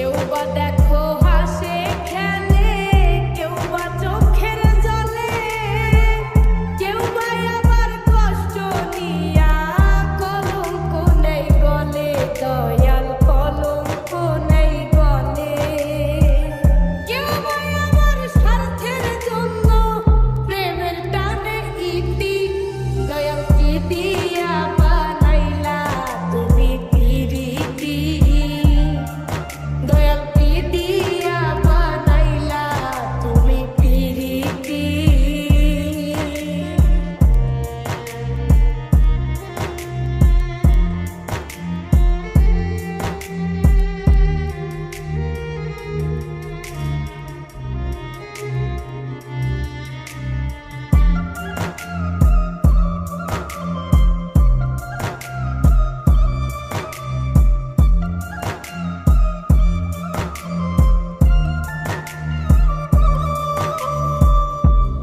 কেউ বা দেখো হাসে খেলে, কেউ বা চোখের জলে, কেউ বা আবার কষ্ট নিয়া কলঙ্ক নেই বলে, দয়াল কলঙ্ক নেই বলে। কেউ বা আবার স্বার্থের জন্য প্রেমের টানে ইতি, দয়াল কি দিয়া বানাইলা তুমি পিরিতি, দয়াল কি দিয়া বানাইলা তুমি পিরিতি।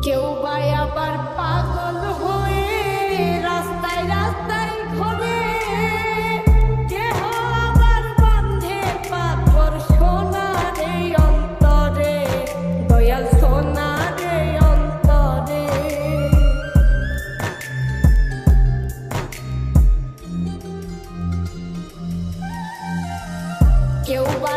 কেউ বা আবার পাগল হয়ে রাস্তায় রাস্তায় ঘোরে, কেহ আবার বাঁধে পাথর সোনার এই অন্তরে, দয়াল সোনার এই অন্তরে। কেউ বা